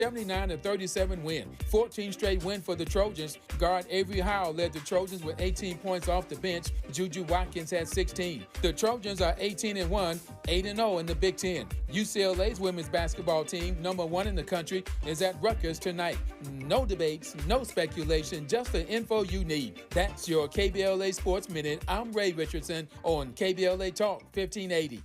79-37 win. 14 straight win for the Trojans. Guard Avery Howell led the Trojans with 18 points off the bench. Juju Watkins had 16. The Trojans are 18-1, 8-0 in the Big Ten. UCLA's women's basketball team, number 1 in the country, is at Rutgers tonight. No debates, no speculation, just the info you need. That's your KBLA Sports Minute. I'm Ray Richardson on KBLA Talk 1580.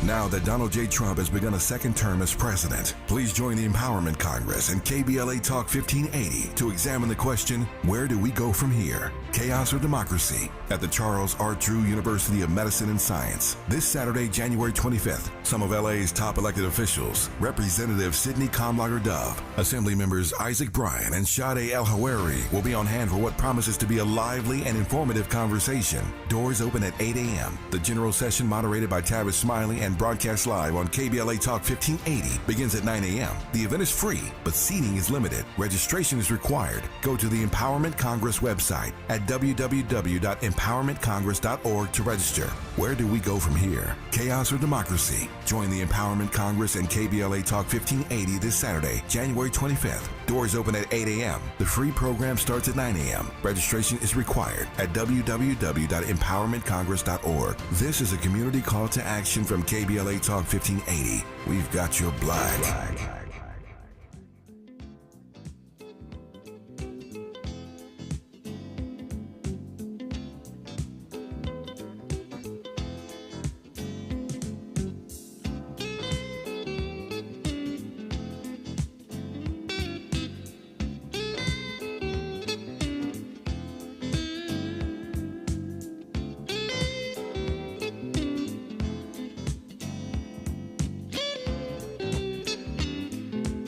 Now that Donald J. Trump has begun a second term as president, please join the Empowerment Congress and KBLA Talk 1580 to examine the question, where do we go from here? Chaos or democracy? At the Charles R. Drew University of Medicine and Science. This Saturday, January 25th, some of LA's top elected officials, Representative Sidney Kamlager Dove, Assembly members Isaac Bryan and Sade El-Hawari will be on hand for what promises to be a lively and informative conversation. Doors open at 8 a.m. The general session, moderated by Tavis, Smiley, and broadcast live on KBLA Talk 1580, begins at 9 a.m. The event is free, but seating is limited. Registration is required. Go to the Empowerment Congress website at www.empowermentcongress.org to register. Where do we go from here? Chaos or democracy? Join the Empowerment Congress and KBLA Talk 1580 this Saturday, January 25th. Doors open at 8 a.m. The free program starts at 9 a.m. Registration is required at www.empowermentcongress.org. This is a community call to action from KBLA Talk 1580. We've got your black.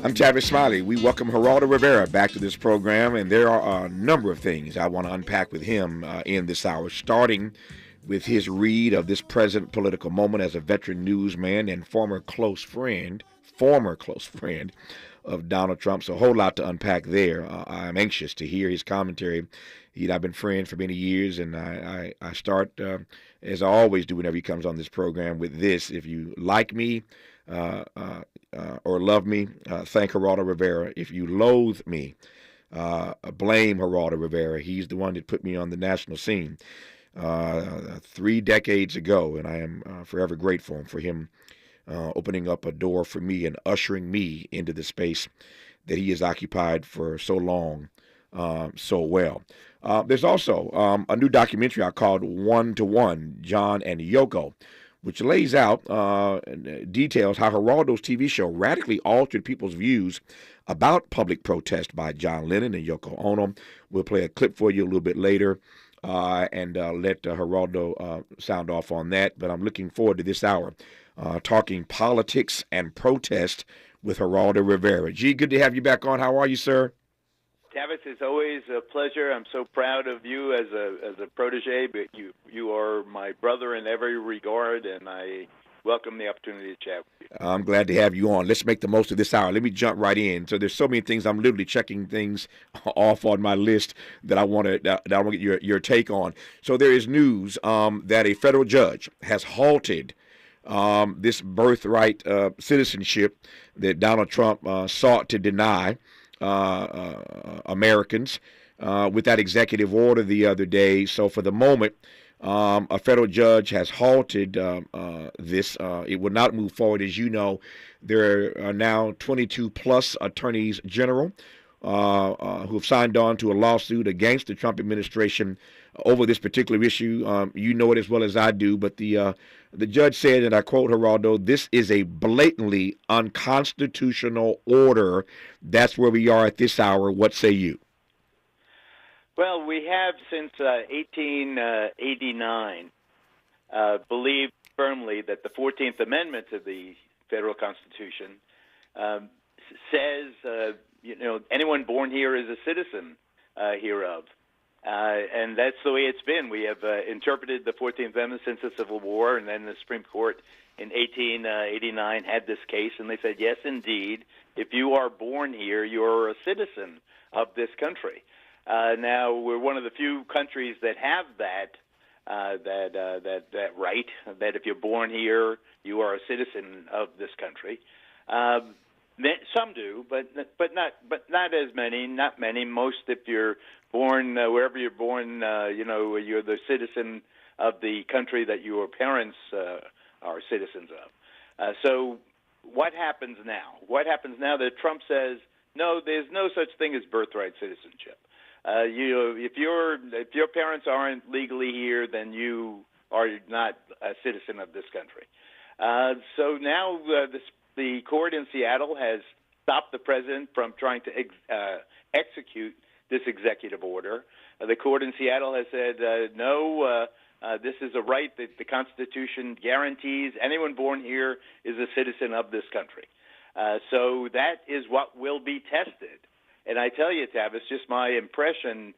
I'm Tavis, Smiley. We welcome Geraldo Rivera back to this program, and there are a number of things I want to unpack with him in this hour, starting with his read of this present political moment as a veteran newsman and former close friend of Donald Trump. So a whole lot to unpack there. I'm anxious to hear his commentary. He and I have been friends for many years, and I start, as I always do whenever he comes on this program, with this. If you like me, or love me, thank Geraldo Rivera. If you loathe me, blame Geraldo Rivera. He's the one that put me on the national scene 3 decades ago, and I am forever grateful for him opening up a door for me and ushering me into the space that he has occupied for so long, so well. There's also a new documentary I called One to One, John and Yoko, which lays out details how Geraldo's TV show radically altered people's views about public protest by John Lennon and Yoko Ono. We'll play a clip for you a little bit later and let Geraldo sound off on that. But I'm looking forward to this hour, talking politics and protest with Geraldo Rivera. G, good to have you back on. How are you, sir? Tavis, it's always a pleasure. I'm so proud of you as a protege, but you are my brother in every regard, and I welcome the opportunity to chat with you. I'm glad to have you on. Let's make the most of this hour. Let me jump right in. So there's so many things. I'm literally checking things off on my list that I want to get your take on. So there is news that a federal judge has halted this birthright citizenship that Donald Trump sought to deny Americans with that executive order the other day. So for the moment, a federal judge has halted this. It will not move forward. As you know, there are now 22 plus attorneys general who have signed on to a lawsuit against the Trump administration over this particular issue. You know it as well as I do, but the judge said, and I quote Geraldo, "This is a blatantly unconstitutional order." That's where we are at this hour. What say you? Well, we have since 1889 believed firmly that the 14th Amendment to the federal Constitution says, anyone born here is a citizen hereof. And that's the way it's been. We have interpreted the 14th Amendment since the Civil War, and then the Supreme Court in 1889 had this case, and they said, yes, indeed, if you are born here, you're a citizen of this country. Now, we're one of the few countries that have that right, that if you're born here, you are a citizen of this country. Some do, but not as many. Not many. Most, if you're born wherever you're born, you're the citizen of the country that your parents are citizens of. So, what happens now? What happens now that Trump says no? There's no such thing as birthright citizenship. If your parents aren't legally here, then you are not a citizen of this country. So now the court in Seattle has stopped the president from trying to execute this executive order. The court in Seattle has said, no, this is a right that the Constitution guarantees. Anyone born here is a citizen of this country. So that is what will be tested. And I tell you, Tavis, just my impression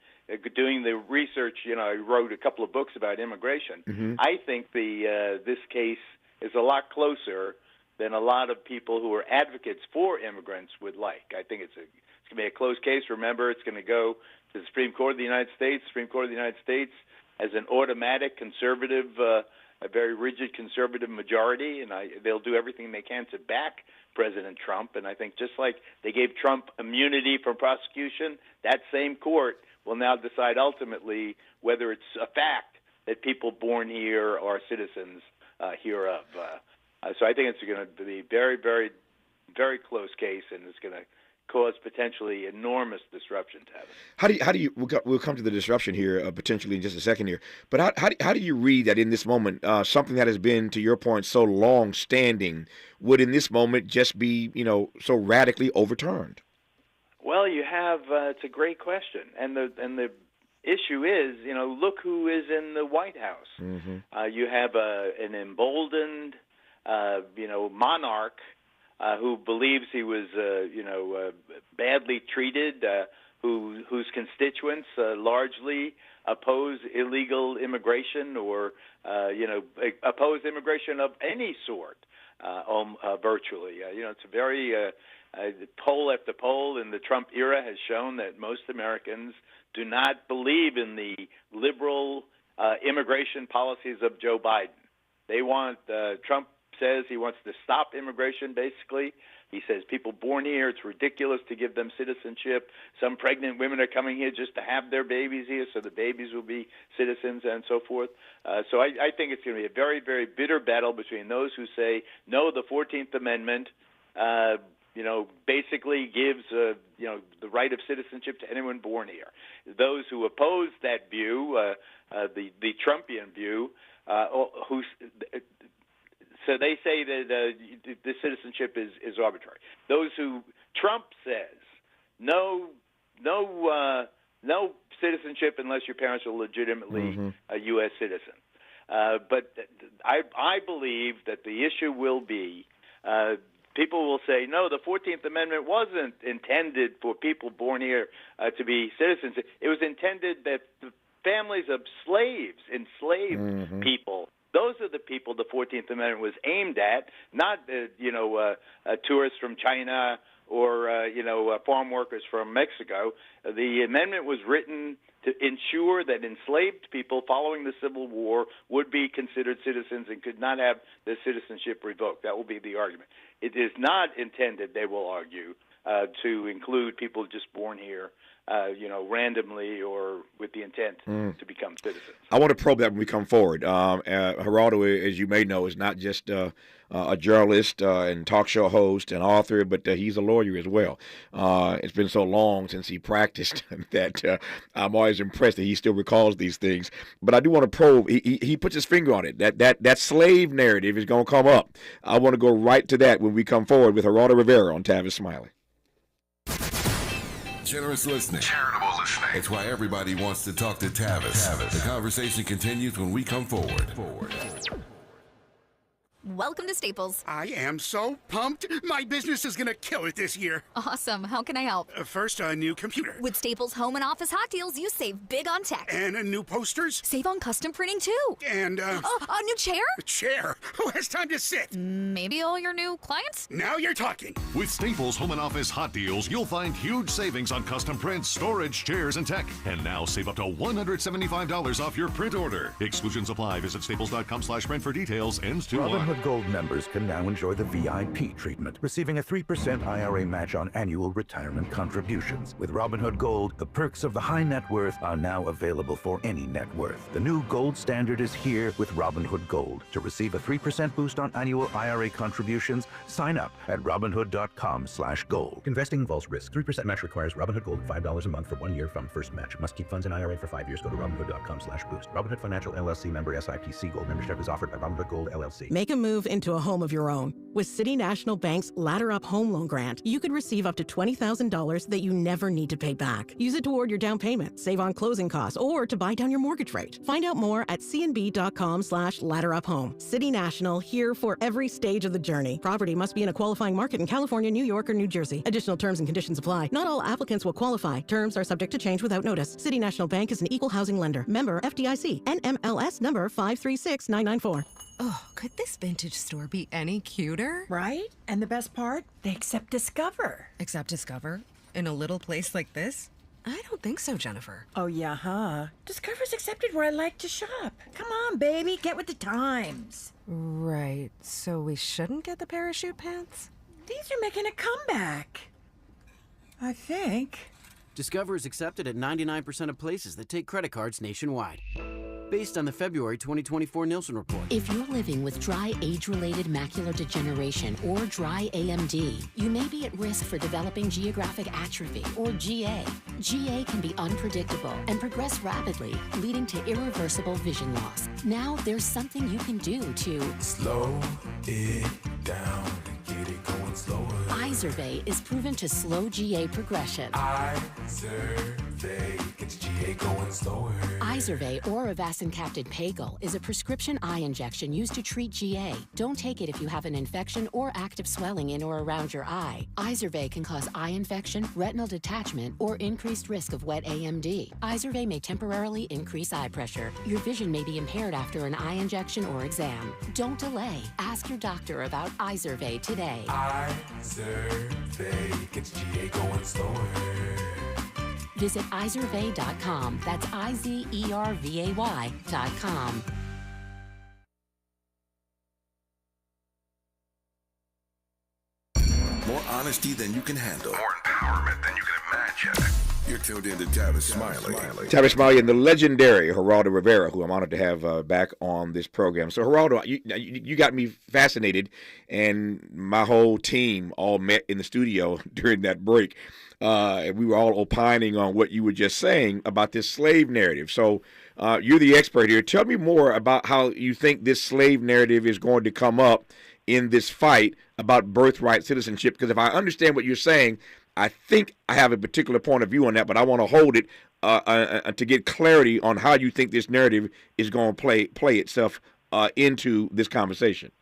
doing the research, I wrote a couple of books about immigration. Mm-hmm. I think this case is a lot closer than a lot of people who are advocates for immigrants would like. I think it's going to be a close case. Remember, it's going to go to the Supreme Court of the United States. The Supreme Court of the United States has an automatic conservative, a very rigid conservative majority, and they'll do everything they can to back President Trump. And I think just like they gave Trump immunity from prosecution, that same court will now decide ultimately whether it's a fact that people born here are citizens hereof. So I think it's going to be very, very, very close case, and it's going to cause potentially enormous disruption to have it. How do you we'll come to the disruption here potentially in just a second here, but how do you read that in this moment something that has been, to your point, so long standing would in this moment just be so radically overturned? Well, you have it's a great question, and the issue is look who is in the White House. Mm-hmm. You have an emboldened monarch who believes he was, badly treated, whose constituents largely oppose illegal immigration or, oppose immigration of any sort, virtually. It's a very poll after poll in the Trump era has shown that most Americans do not believe in the liberal immigration policies of Joe Biden. They want Trump says he wants to stop immigration, basically. He says people born here, it's ridiculous to give them citizenship. Some pregnant women are coming here just to have their babies here so the babies will be citizens and so forth. So I think it's going to be a very, very bitter battle between those who say, no, the 14th Amendment, basically gives, the right of citizenship to anyone born here. Those who oppose that view, the Trumpian view, so they say that the citizenship is arbitrary. Those who Trump says no citizenship unless your parents are legitimately a U.S. citizen. But I believe that the issue will be people will say, no, the 14th Amendment wasn't intended for people born here to be citizens. It was intended that the families of enslaved people, those are the people the 14th Amendment was aimed at, not, tourists from China or, farm workers from Mexico. The amendment was written to ensure that enslaved people following the Civil War would be considered citizens and could not have their citizenship revoked. That will be the argument. It is not intended, they will argue, to include people just born here, randomly or with the intent to become citizens. I want to probe that when we come forward. Geraldo, as you may know, is not just a journalist and talk show host and author, but he's a lawyer as well. It's been so long since he practiced that I'm always impressed that he still recalls these things. But I do want to probe. He puts his finger on it. That slave narrative is going to come up. I want to go right to that when we come forward with Geraldo Rivera on Tavis Smiley. Generous listening. Charitable listening. It's why everybody wants to talk to Tavis. The conversation continues when we come forward. Welcome to Staples. I am so pumped. My business is going to kill it this year. Awesome. How can I help? First, a new computer. With Staples Home and Office Hot Deals, you save big on tech. And new posters. Save on custom printing, too. And, a new chair? A chair? Who has time to sit? Maybe all your new clients? Now you're talking. With Staples Home and Office Hot Deals, you'll find huge savings on custom prints, storage, chairs, and tech. And now save up to $175 off your print order. Exclusions apply. Visit staples.com/print for details. Ends 2/1. Robinhood Gold members can now enjoy the VIP treatment, receiving a 3% IRA match on annual retirement contributions. With Robinhood Gold, the perks of the high net worth are now available for any net worth. The new gold standard is here with Robinhood Gold. To receive a 3% boost on annual IRA contributions, sign up at Robinhood.com/gold. Investing involves risk. 3% match requires Robinhood Gold $5 a month for 1 year from first match. Must keep funds in IRA for 5 years. Go to Robinhood.com/boost. Robinhood Financial LLC member SIPC. Gold membership is offered by Robinhood Gold LLC. Make a move into a home of your own. With City National Bank's Ladder Up Home Loan Grant, you could receive up to $20,000 that you never need to pay back. Use it toward your down payment, save on closing costs, or to buy down your mortgage rate. Find out more at cnb.com/ladderuphome. City National, here for every stage of the journey. Property must be in a qualifying market in California, New York, or New Jersey. Additional terms and conditions apply. Not all applicants will qualify. Terms are subject to change without notice. City National Bank is an equal housing lender. Member FDIC. NMLS number 536994. Oh, could this vintage store be any cuter? Right? And the best part? They accept Discover. Accept Discover? In a little place like this? I don't think so, Jennifer. Oh, yeah, huh? Discover's accepted where I like to shop. Come on, baby, get with the times. Right, so we shouldn't get the parachute pants? These are making a comeback. I think. Discover is accepted at 99% of places that take credit cards nationwide. Based on the February 2024 Nielsen report. If you're living with dry age-related macular degeneration or dry AMD, you may be at risk for developing geographic atrophy or GA. GA can be unpredictable and progress rapidly, leading to irreversible vision loss. Now there's something you can do to slow it down and get it going slower. Izervay is proven to slow GA progression. Izervay gets GA going slower. Izervay or avacincaptad pagel is a prescription eye injection used to treat GA. Don't take it if you have an infection or active swelling in or around your eye. Izervay can cause eye infection, retinal detachment, or increased risk of wet AMD. Izervay may temporarily increase eye pressure. Your vision may be impaired after an eye injection or exam. Don't delay. Ask your doctor about Izervay today. Izervay gets GA going slower. Visit Izervay.com. That's IZERVAY.com. More honesty than you can handle. More empowerment than you can imagine. You're tuned in to Tavis Smiley. Tavis Smiley and the legendary Geraldo Rivera, who I'm honored to have back on this program. So, Geraldo, you got me fascinated, and my whole team all met in the studio during that break. And we were all opining on what you were just saying about this slave narrative. So you're the expert here. Tell me more about how you think this slave narrative is going to come up in this fight about birthright citizenship. Because if I understand what you're saying, I think I have a particular point of view on that, but I want to hold it to get clarity on how you think this narrative is going to play itself into this conversation.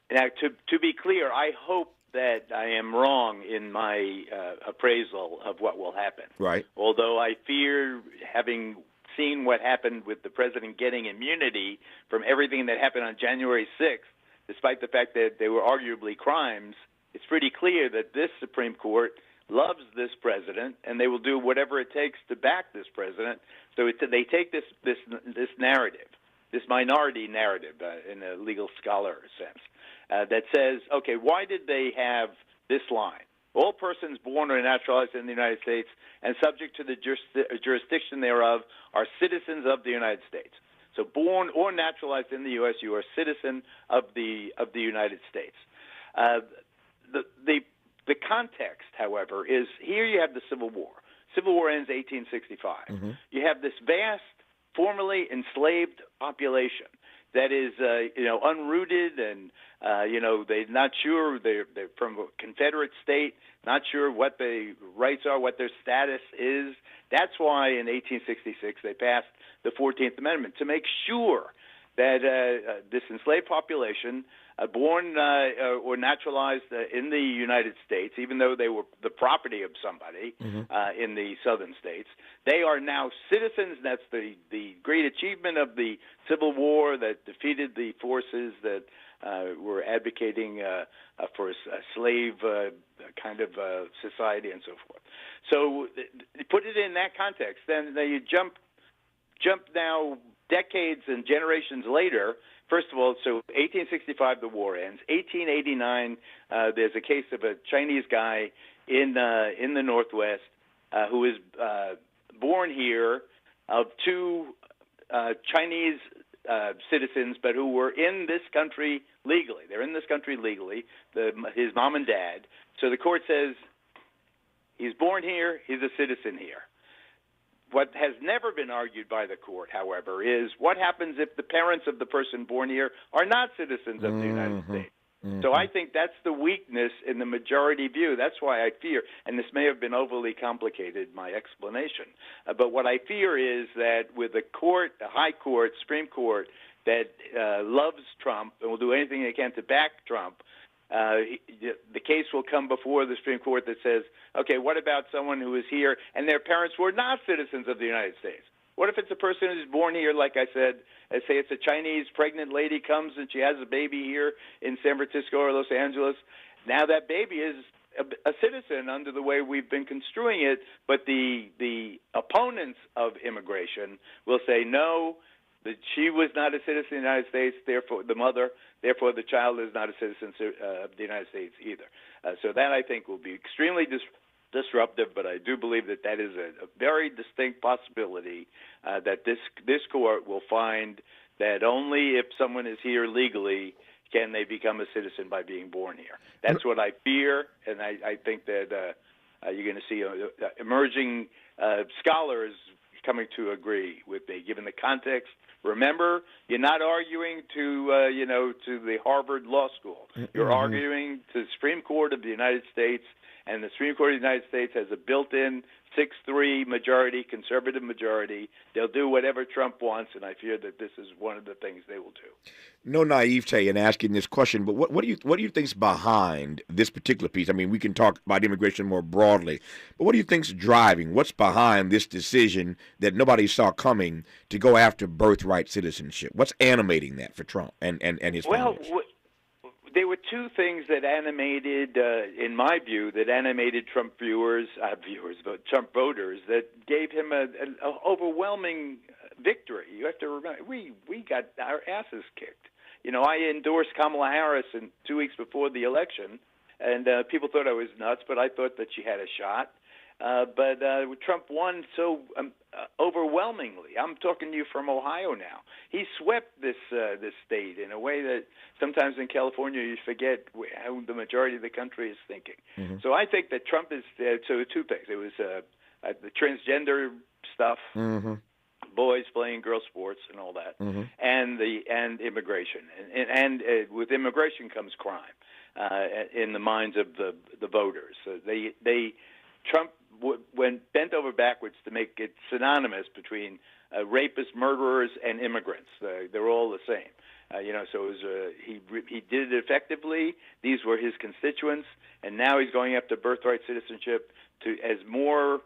Now, to be clear, I hope that I am wrong in my appraisal of what will happen. Right. Although I fear, having seen what happened with the president getting immunity from everything that happened on January 6th, despite the fact that they were arguably crimes, it's pretty clear that this Supreme Court loves this president, and they will do whatever it takes to back this president. So they take this narrative, this minority narrative in a legal scholar sense, that says, okay, why did they have this line? All persons born or naturalized in the United States and subject to the jurisdiction thereof are citizens of the United States. So born or naturalized in the U.S., you are a citizen of the United States. The context, however, is here you have the Civil War. Civil War ends 1865. Mm-hmm. You have this vast, formerly enslaved population that is, unrooted and, they're not sure. They're from a Confederate state, not sure what the rights are, what their status is. That's why in 1866 they passed the 14th Amendment to make sure that this enslaved population, born or naturalized in the United States, even though they were the property of somebody in the southern states, they are now citizens. That's the great achievement of the Civil War that defeated the forces that were advocating for a slave kind of society and so forth. So put it in that context. Then you jump now decades and generations later, First of all, so 1865, the war ends. 1889, there's a case of a Chinese guy in the Northwest who was born here of two Chinese citizens, but who were in this country legally. They're in this country legally, his mom and dad. So the court says he's born here, he's a citizen here. What has never been argued by the court, however, is what happens if the parents of the person born here are not citizens of the United States. So I think that's the weakness in the majority view. That's why I fear, and this may have been overly complicated, my explanation, but what I fear is that with the court, the high court, Supreme Court, that loves Trump and will do anything they can to back Trump, the case will come before the Supreme Court that says, okay, what about someone who is here and their parents were not citizens of the United States? What if it's a person who's born here, like I said, say it's a Chinese pregnant lady comes and she has a baby here in San Francisco or Los Angeles. Now that baby is a citizen under the way we've been construing it, but the opponents of immigration will say, no, that she was not a citizen of the United States, therefore the mother, therefore the child is not a citizen of the United States either. So that, I think, will be extremely disruptive, but I do believe that that is a very distinct possibility that this court will find that only if someone is here legally can they become a citizen by being born here. That's what I fear, and I think that you're going to see emerging scholars coming to agree with me, given the context. Remember, you're not arguing to the Harvard Law School. You're arguing to the Supreme Court of the United States, and the Supreme Court of the United States has a built-in 6-3 majority, conservative majority. They'll do whatever Trump wants, and I fear that this is one of the things they will do. No naivete in asking this question, but what do you think's behind this particular piece? I mean, we can talk about immigration more broadly, but what do you think's driving? What's behind this decision that nobody saw coming to go after birthright citizenship? What's animating that for Trump and his followers? Well, there were two things that animated, in my view, that animated Trump but Trump voters that gave him an overwhelming victory. You have to remember, we got our asses kicked. I endorsed Kamala Harris 2 weeks before the election, and people thought I was nuts, but I thought that she had a shot. But Trump won so overwhelmingly. I'm talking to you from Ohio now. He swept this state in a way that sometimes in California you forget how the majority of the country is thinking. So I think that Trump is so two things. It was the transgender stuff, boys playing girl sports and all that, and immigration. And with immigration comes crime in the minds of the voters. So Trump went bent over backwards to make it synonymous between rapists, murderers, and immigrants. They're all the same. So it was, he did it effectively. These were his constituents, and now he's going after birthright citizenship as more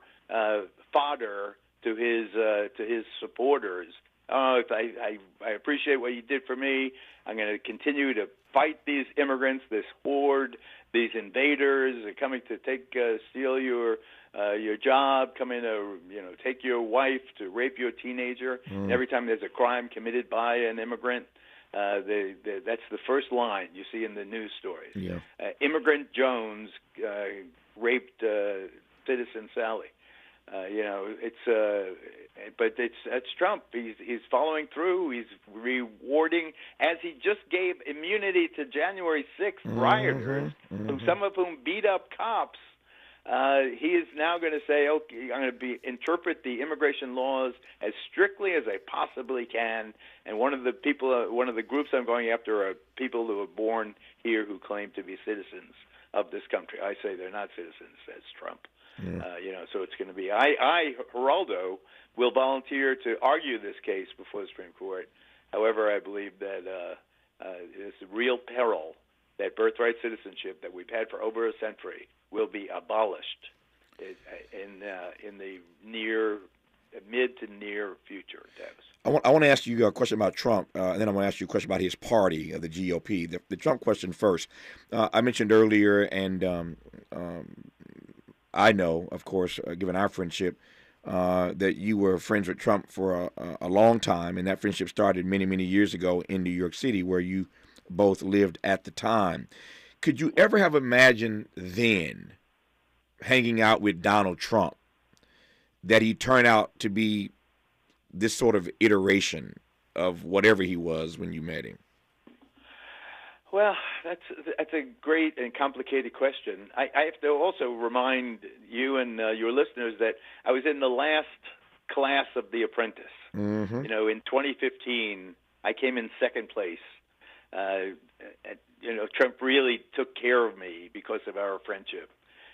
fodder to his supporters. I appreciate what you did for me. I'm going to continue to fight these immigrants, this horde, these invaders are coming to steal your job, coming to take your wife, to rape your teenager. Every time there's a crime committed by an immigrant, that's the first line you see in the news stories. Yeah. Immigrant Jones raped citizen Sally. That's Trump. He's following through. He's rewarding, as he just gave immunity to January 6th rioters, some of whom beat up cops. He is now going to say, okay, I'm going to interpret the immigration laws as strictly as I possibly can. And one of the groups I'm going after are people who are born here who claim to be citizens of this country. I say they're not citizens, says Trump. So it's going to be, Geraldo, will volunteer to argue this case before the Supreme Court. However, I believe that it's a real peril that birthright citizenship that we've had for over a century will be abolished in the mid to near future, Tavis. I want to ask you a question about Trump, and then I want to ask you a question about his party, the GOP. The Trump question first. I mentioned earlier, and I know, of course, given our friendship, that you were friends with Trump for a long time, and that friendship started many, many years ago in New York City, where you both lived at the time. Could you ever have imagined then hanging out with Donald Trump that he turned out to be this sort of iteration of whatever he was when you met him? Well, that's a great and complicated question. I have to also remind you and your listeners that I was in the last class of The Apprentice. Mm-hmm. You know, in 2015, I came in second place. Trump really took care of me because of our friendship.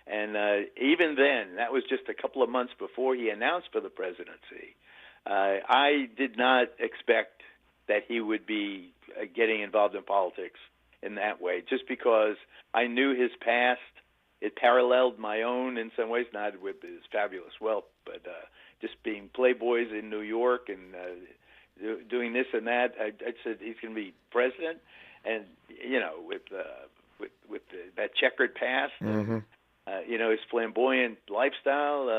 And even then, that was just a couple of months before he announced for the presidency. I did not expect that he would be getting involved in politics in that way, just because I knew his past. It paralleled my own in some ways, not with his fabulous wealth, but just being playboys in New York and doing this and that. I said he's going to be president, and with that checkered past. Mm-hmm. His flamboyant lifestyle,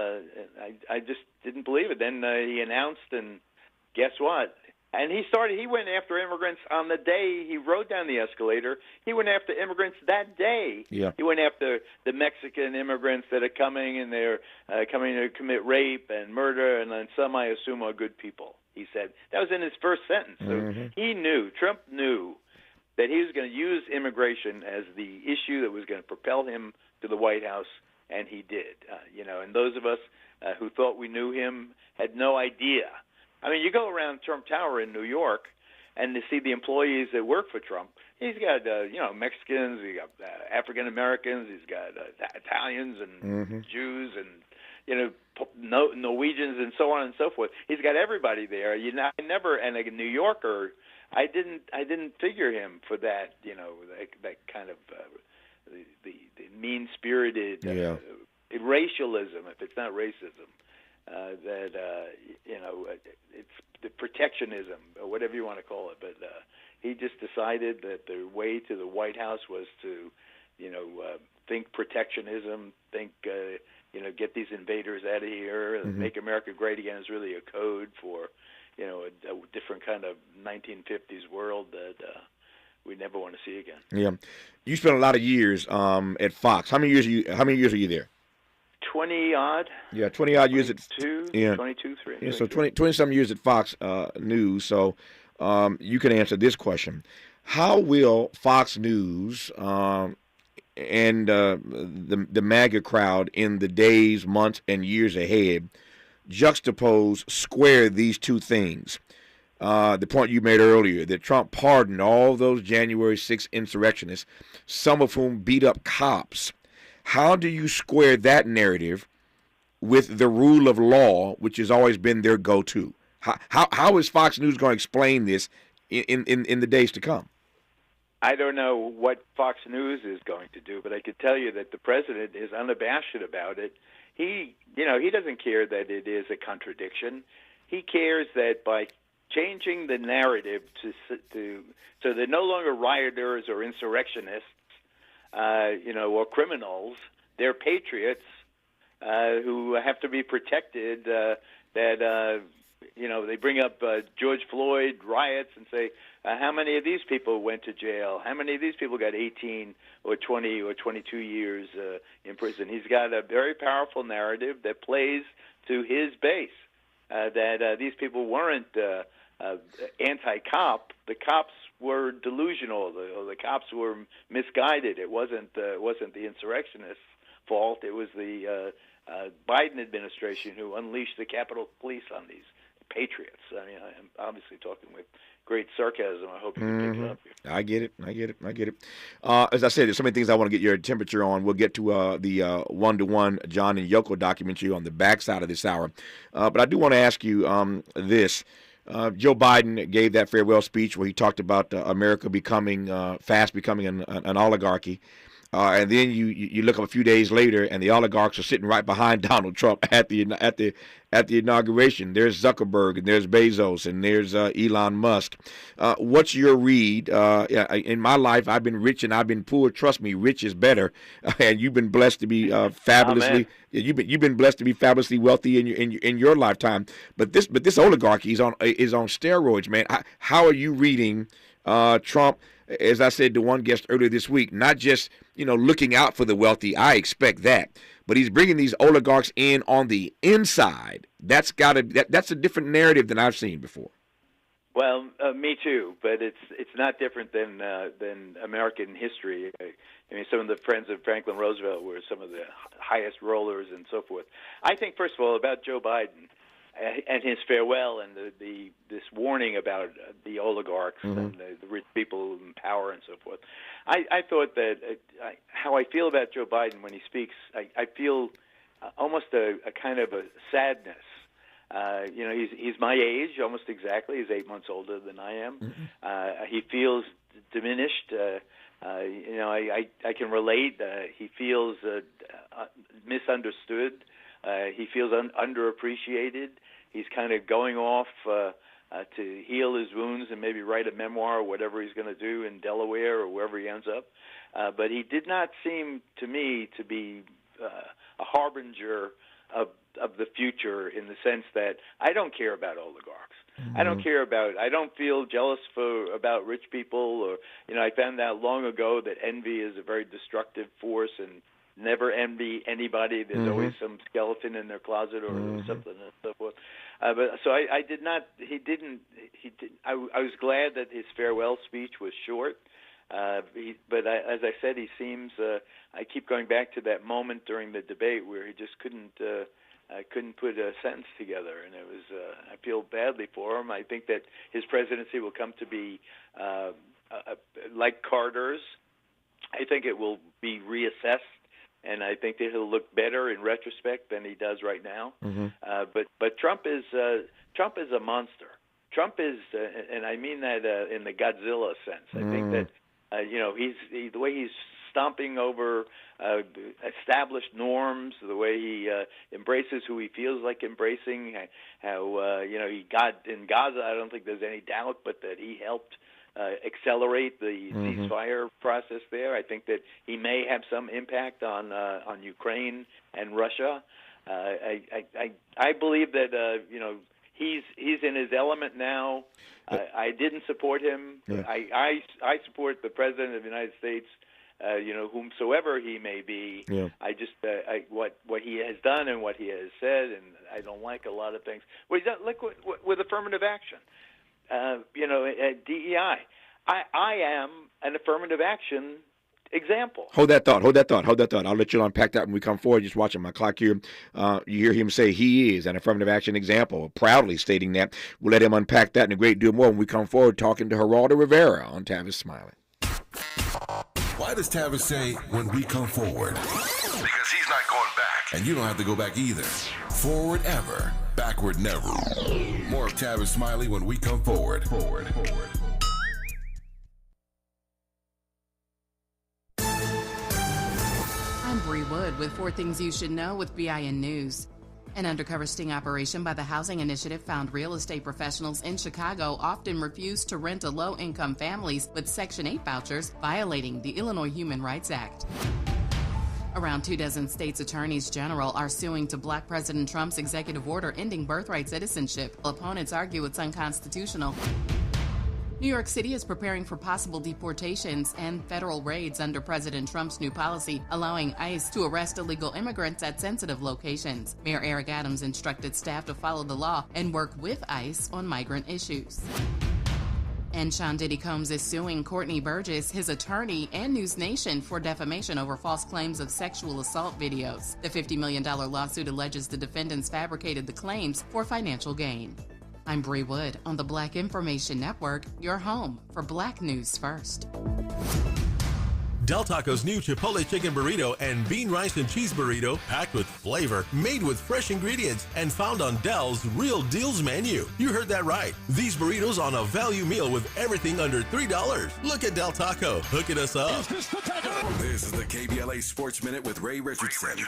I just didn't believe it. Then he announced, and guess what? And he went after immigrants on the day he rode down the escalator. He went after immigrants that day. Yeah. He went after the Mexican immigrants that are coming, and they're coming to commit rape and murder, and then some, I assume, are good people, he said. That was in his first sentence. So Trump knew that he was going to use immigration as the issue that was going to propel him to the White House, and he did. And those of us who thought we knew him had no idea. I mean, you go around Trump Tower in New York, and to see the employees that work for Trump, he's got Mexicans, he's got African Americans, he's got Italians and Jews and Norwegians and so on and so forth. He's got everybody there. I never, and a New Yorker, I didn't figure him for that. That kind of the mean-spirited racialism, if it's not racism. It's the protectionism, or whatever you want to call it. But he just decided that the way to the White House was to, think protectionism, think, get these invaders out of here, make America great again is really a code for, a different kind of 1950s world that we never want to see again. Yeah, you spent a lot of years at Fox. How many years are you there? 20-odd. Yeah, 20-odd years at 22, 3. Yeah, so 20-some years at Fox News. So you can answer this question. How will Fox News and the MAGA crowd in the days, months, and years ahead square these two things? The point you made earlier, that Trump pardoned all those January 6th insurrectionists, some of whom beat up cops. How do you square that narrative with the rule of law, which has always been their go-to? How is Fox News going to explain this in the days to come? I don't know what Fox News is going to do, but I could tell you that the president is unabashed about it. He doesn't care that it is a contradiction. He cares that by changing the narrative so they're no longer rioters or insurrectionists, or criminals. They're patriots who have to be protected. They bring up George Floyd riots and say, how many of these people went to jail? How many of these people got 18 or 20 or 22 years in prison? He's got a very powerful narrative that plays to his base, that these people weren't anti-cop. The cops were delusional, or the cops were misguided. It wasn't the insurrectionists' fault. It was the Biden administration who unleashed the Capitol Police on these patriots. I mean, I'm obviously talking with great sarcasm. I hope you can pick it up here. I get it. As I said, there's so many things I want to get your temperature on. We'll get to the one-to-one John and Yoko documentary on the backside of this hour. But I do want to ask you this. Joe Biden gave that farewell speech where he talked about America fast becoming an oligarchy. And then you look up a few days later, and the oligarchs are sitting right behind Donald Trump at the inauguration. There's Zuckerberg, and there's Bezos, and there's Elon Musk. What's your read? In my life, I've been rich and I've been poor. Trust me, rich is better. And you've been blessed to be fabulously. You've been blessed to be fabulously wealthy in your lifetime. But this oligarchy is on steroids, man. How are you reading Trump? As I said to one guest earlier this week, not just looking out for the wealthy. I expect that, but he's bringing these oligarchs in on the inside. That's a different narrative than I've seen before. Well, me too, but it's not different than American history. I mean, some of the friends of Franklin Roosevelt were some of the highest rollers and so forth. I think, first of all, about Joe Biden and his farewell and this warning about the oligarchs and the rich people in power and so forth. I thought that how I feel about Joe Biden when he speaks, I feel almost a kind of a sadness. He's my age, almost exactly. He's 8 months older than I am. He feels diminished. I can relate. He feels misunderstood. He feels underappreciated. He's kind of going off to heal his wounds and maybe write a memoir or whatever he's going to do in Delaware or wherever he ends up. But he did not seem to me to be a harbinger of the future, in the sense that I don't care about oligarchs. I don't feel jealous about rich people, or I found out long ago that envy is a very destructive force, and never envy anybody. There's always some skeleton in their closet or something and so forth. But so I did not. He didn't. I was glad that his farewell speech was short. But as I said, he seems. I keep going back to that moment during the debate where he just couldn't put a sentence together, and it was. I feel badly for him. I think that his presidency will come to be like Carter's. I think it will be reassessed. And I think that he'll look better in retrospect than he does right now. But Trump is a monster. Trump is, and I mean that in the Godzilla sense. I think that he's the way he's stomping over established norms, the way he embraces who he feels like embracing. How he got in Gaza. I don't think there's any doubt, but that he helped accelerate the ceasefire process there. I think that he may have some impact on Ukraine and Russia. I believe that he's in his element now. I didn't support him. Yeah. I support the President of the United States. Whomsoever he may be. Yeah. I just what he has done and what he has said, and I don't like a lot of things. Well, he's done, look with affirmative action. At DEI. I am an affirmative action example. Hold that thought. I'll let you unpack that when we come forward. Just watching my clock here. You hear him say he is an affirmative action example, proudly stating that. We'll let him unpack that and a great deal more when we come forward talking to Geraldo Rivera on Tavis Smiley. Why does Tavis say when we come forward? Because he's not going back. And you don't have to go back either. Forward ever, backward never. More of Tavis Smiley when we come forward. I'm Bree Wood with 4 Things You Should Know with BIN News. An undercover sting operation by the Housing Initiative found real estate professionals in Chicago often refuse to rent to low-income families with Section 8 vouchers, violating the Illinois Human Rights Act. Around 24 states' attorneys general are suing to block President Trump's executive order ending birthright citizenship. Opponents argue it's unconstitutional. New York City is preparing for possible deportations and federal raids under President Trump's new policy, allowing ICE to arrest illegal immigrants at sensitive locations. Mayor Eric Adams instructed staff to follow the law and work with ICE on migrant issues. And Sean Diddy Combs is suing Courtney Burgess, his attorney, and News Nation for defamation over false claims of sexual assault videos. The $50 million lawsuit alleges the defendants fabricated the claims for financial gain. I'm Bree Wood on the Black Information Network, your home for Black News First. Del Taco's new Chipotle Chicken Burrito and Bean Rice and Cheese Burrito, packed with flavor, made with fresh ingredients, and found on Del's Real Deals menu. You heard that right. These burritos on a value meal with everything under $3. Look at Del Taco, hooking us up. This is the KBLA Sports Minute with Ray Richardson.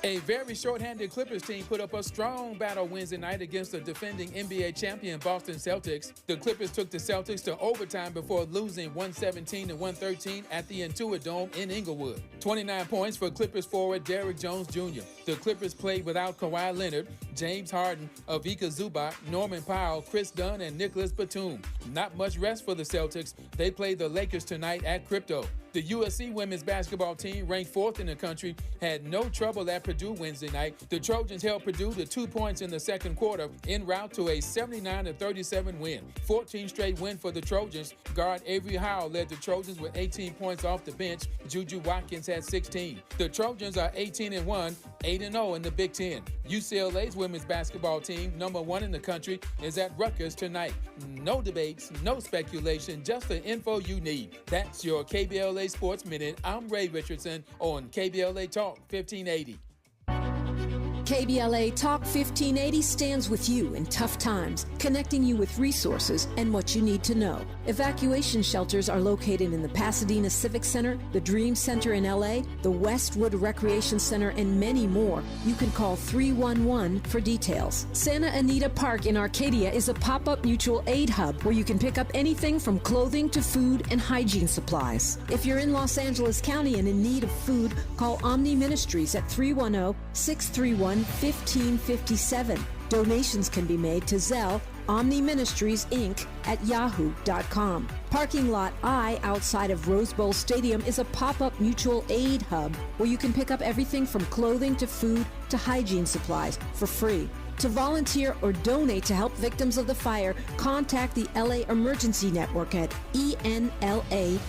A very short-handed Clippers team put up a strong battle Wednesday night against the defending NBA champion Boston Celtics. The Clippers took the Celtics to overtime before losing 117-113 at the Intuit Dome in Inglewood. 29 points for Clippers forward Derrick Jones Jr. The Clippers played without Kawhi Leonard, James Harden, Ivica Zubac, Norman Powell, Chris Dunn, and Nicholas Batum. Not much rest for the Celtics. They play the Lakers tonight at Crypto. The USC women's basketball team, ranked 4th in the country, had no trouble at Purdue Wednesday night. The Trojans held Purdue to 2 points in the second quarter, en route to a 79-37 win. 14 straight win for the Trojans. Guard Avery Howell led the Trojans with 18 points off the bench. Juju Watkins had 16. The Trojans are 18-1, 8-0 in the Big Ten. UCLA's women's basketball team, number 1 in the country, is at Rutgers tonight. No debates, no speculation, just the info you need. That's your KBLA Sports Minute. I'm Ray Richardson on KBLA Talk 1580. KBLA Talk 1580 stands with you in tough times, connecting you with resources and what you need to know. Evacuation shelters are located in the Pasadena Civic Center, the Dream Center in LA, the Westwood Recreation Center, and many more. You can call 311 for details. Santa Anita Park in Arcadia is a pop-up mutual aid hub where you can pick up anything from clothing to food and hygiene supplies. If you're in Los Angeles County and in need of food, call Omni Ministries at 310-631-1557. Donations can be made to Zelle, Omni Ministries, Inc. at yahoo.com. Parking Lot I outside of Rose Bowl Stadium is a pop-up mutual aid hub where you can pick up everything from clothing to food to hygiene supplies for free. To volunteer or donate to help victims of the fire, contact the LA Emergency Network at enla.org.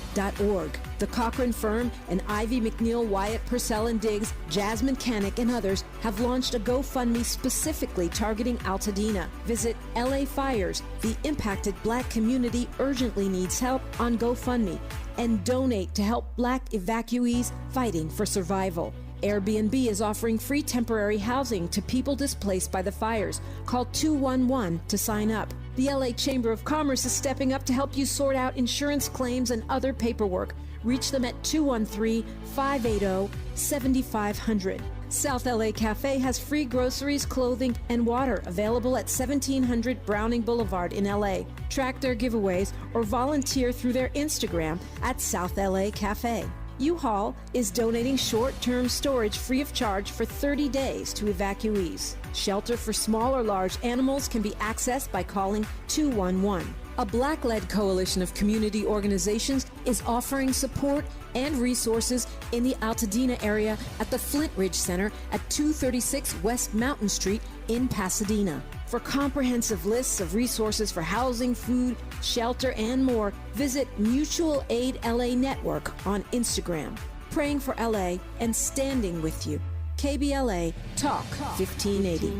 The Cochran Firm and Ivy McNeil, Wyatt Purcell and Diggs, Jasmine Canick, and others have launched a GoFundMe specifically targeting Altadena. Visit LA Fires. The impacted Black community urgently needs help on GoFundMe, and donate to help Black evacuees fighting for survival. Airbnb is offering free temporary housing to people displaced by the fires. Call 211 to sign up. The LA Chamber of Commerce is stepping up to help you sort out insurance claims and other paperwork. Reach them at 213-580-7500. South LA Cafe has free groceries, clothing, and water available at 1700 Browning Boulevard in LA. Track their giveaways or volunteer through their Instagram at South LA Cafe. U-Haul is donating short-term storage free of charge for 30 days to evacuees. Shelter for small or large animals can be accessed by calling 211. A Black-led coalition of community organizations is offering support and resources in the Altadena area at the Flint Ridge Center at 236 West Mountain Street in Pasadena. For comprehensive lists of resources for housing, food, shelter, and more, visit Mutual Aid LA Network on Instagram. Praying for LA and standing with you. KBLA Talk 1580.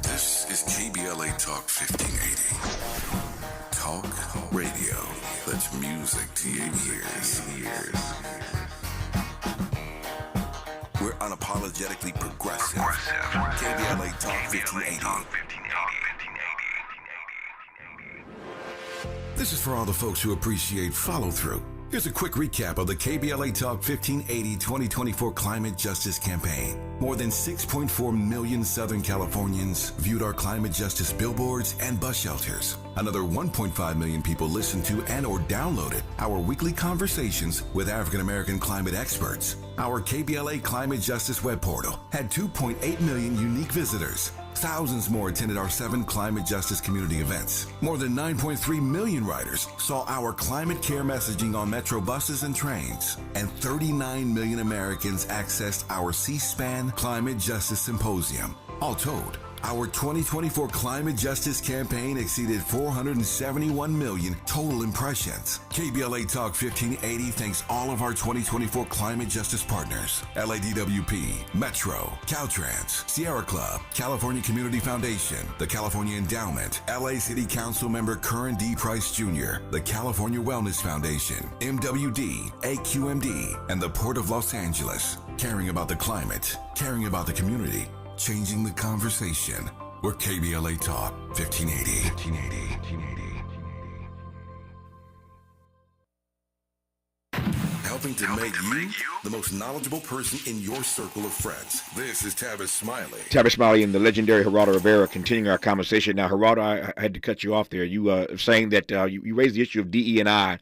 This is KBLA Talk 1580. Talk radio. That's music to your ears. We're unapologetically progressive. KBLA Talk 1580. This is for all the folks who appreciate follow-through. Here's a quick recap of the KBLA Talk 1580 2024 Climate Justice Campaign. More than 6.4 million Southern Californians viewed our climate justice billboards and bus shelters. Another 1.5 million people listened to and or downloaded our weekly conversations with African American climate experts. Our KBLA Climate Justice web portal had 2.8 million unique visitors. Thousands more attended our 7 climate justice community events. More than 9.3 million riders saw our climate care messaging on metro buses and trains. And 39 million Americans accessed our C-SPAN Climate Justice Symposium. All told, Our 2024 climate justice campaign exceeded 471 million total impressions. KBLA Talk 1580 thanks all of our 2024 climate justice partners: LADWP, Metro, Caltrans, Sierra Club, California Community Foundation, the California Endowment, LA City Council member Curran D. Price Jr., the California Wellness Foundation, MWD, AQMD, and the Port of Los Angeles. Caring about the climate, caring about the community, changing the conversation. We're KBLA Talk 1580. 1580. Helping to make you the most knowledgeable person in your circle of friends. This is Tavis Smiley. Tavis Smiley and the legendary Geraldo Rivera continuing our conversation. Now, Geraldo, I had to cut you off there. You saying that you raised the issue of DE&I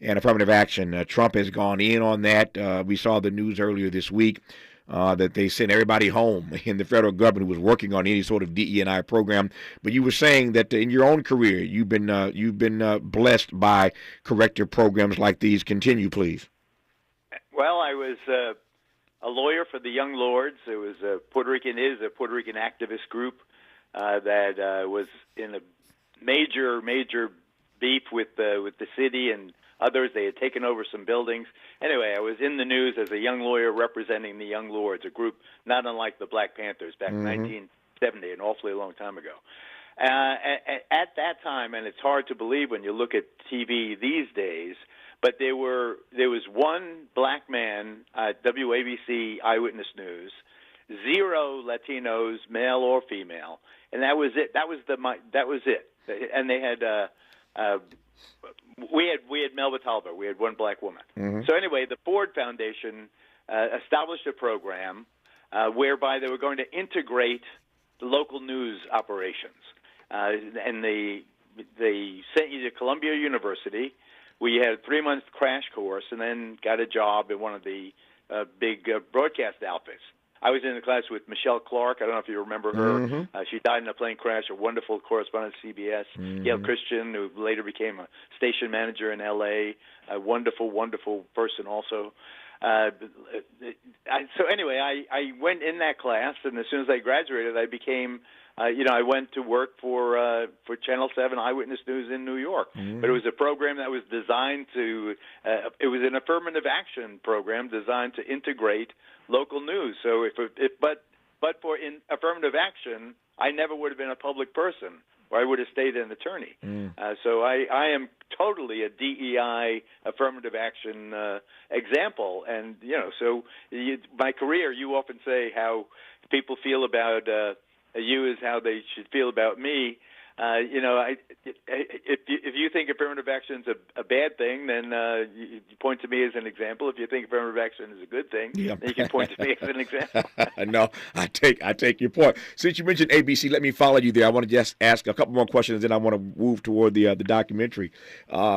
and affirmative action. Trump has gone in on that. We saw the news earlier this week that they sent everybody home in the federal government who was working on any sort of DE&I program. But you were saying that in your own career, you've been blessed by corrective programs like these. Continue, please. Well, I was a lawyer for the Young Lords. It was a Puerto Rican activist group that was in a major beef with the city and others. They had taken over some buildings. Anyway, I was in the news as a young lawyer representing the Young Lords, a group not unlike the Black Panthers back in 1970, an awfully long time ago. At that time, and it's hard to believe when you look at TV these days, but there was one black man at WABC Eyewitness News, 0 Latinos, male or female, and that was it. That was it. And they had we had Melba Talbot. We had one black woman. So anyway, the Ford Foundation established a program whereby they were going to integrate the local news operations, and they sent you to Columbia University. We had a 3-month crash course and then got a job at one of the big broadcast outfits. I was in the class with Michelle Clark. I don't know if you remember her. She died in a plane crash, a wonderful correspondent at CBS. Gail Christian, who later became a station manager in L.A., a wonderful, wonderful person also. So anyway, I went in that class, and as soon as I graduated, I became I went to work for Channel 7 Eyewitness News in New York. But it was a program that was designed to it was an affirmative action program designed to integrate local news. So but for affirmative action, I never would have been a public person, or I would have stayed an attorney. So I am totally a DEI affirmative action example. And so my career, you often say how people feel about you is how they should feel about me. If you think affirmative action is a bad thing, then you point to me as an example. If you think affirmative action is a good thing, then you can point to me as an example. No, I take your point. Since you mentioned ABC, let me follow you there. I want to just ask a couple more questions, then I want to move toward the documentary,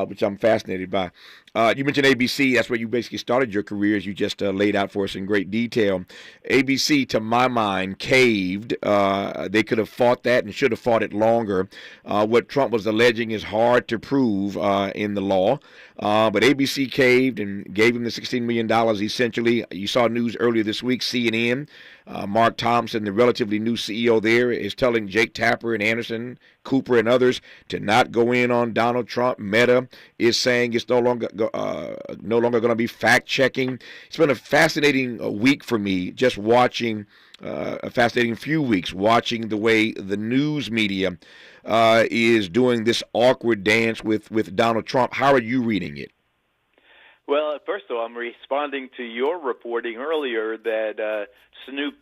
which I'm fascinated by. You mentioned ABC. That's where you basically started your career, as you just laid out for us in great detail. ABC, to my mind, caved. They could have fought that and should have fought it longer. What Trump was alleging is hard to prove in the law. But ABC caved and gave him the $16 million, essentially. You saw news earlier this week, CNN. Mark Thompson, the relatively new CEO there, is telling Jake Tapper and Anderson Cooper and others to not go in on Donald Trump. Meta is saying it's no longer going to be fact-checking. It's been a fascinating week for me, just watching a fascinating few weeks, watching the way the news media is doing this awkward dance with Donald Trump. How are you reading it? Well, first of all, I'm responding to your reporting earlier that Snoop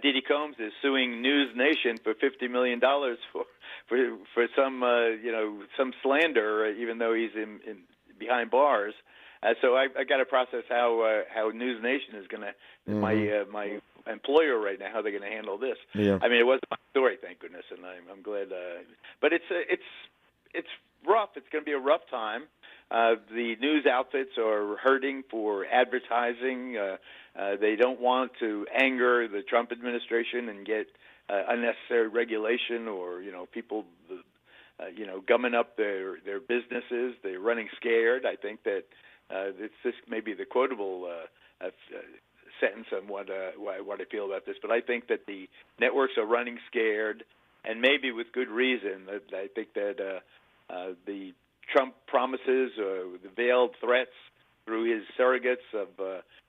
Diddy Combs is suing News Nation for $50 million for some slander, even though he's in behind bars. So I got to process how News Nation is going to my employer right now, how they're going to handle this. Yeah. I mean, it wasn't my story, thank goodness, and I'm glad. But it's rough. It's going to be a rough time. The news outfits are hurting for advertising. They don't want to anger the Trump administration and get unnecessary regulation or people gumming up their businesses. They're running scared. I think that this may be the quotable sentence on what I feel about this, but I think that the networks are running scared, and maybe with good reason. I think that the Trump promises, the veiled threats through his surrogates of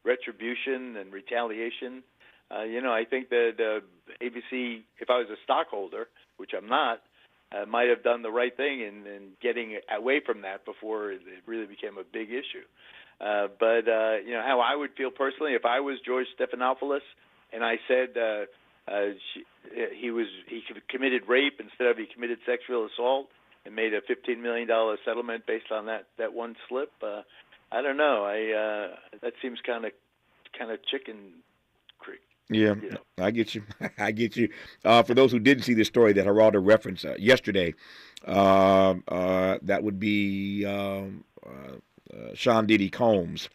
retribution and retaliation. I think that ABC, if I was a stockholder, which I'm not, might have done the right thing in getting away from that before it really became a big issue. But how I would feel personally if I was George Stephanopoulos and I said he committed rape instead of he committed sexual assault and made a $15 million settlement based on that one slip. I don't know. That seems kind of chicken creek. Yeah, I get you. I get you. For those who didn't see the story that Geraldo referenced yesterday, that would be Sean Diddy Combs,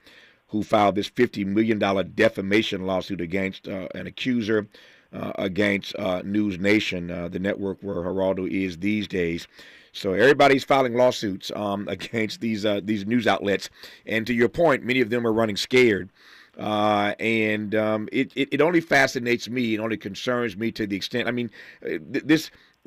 who filed this $50 million defamation lawsuit against an accuser against News Nation, the network where Geraldo is these days. So everybody's filing lawsuits against these news outlets, and to your point, many of them are running scared. It only fascinates me, it only concerns me to the extent. I mean,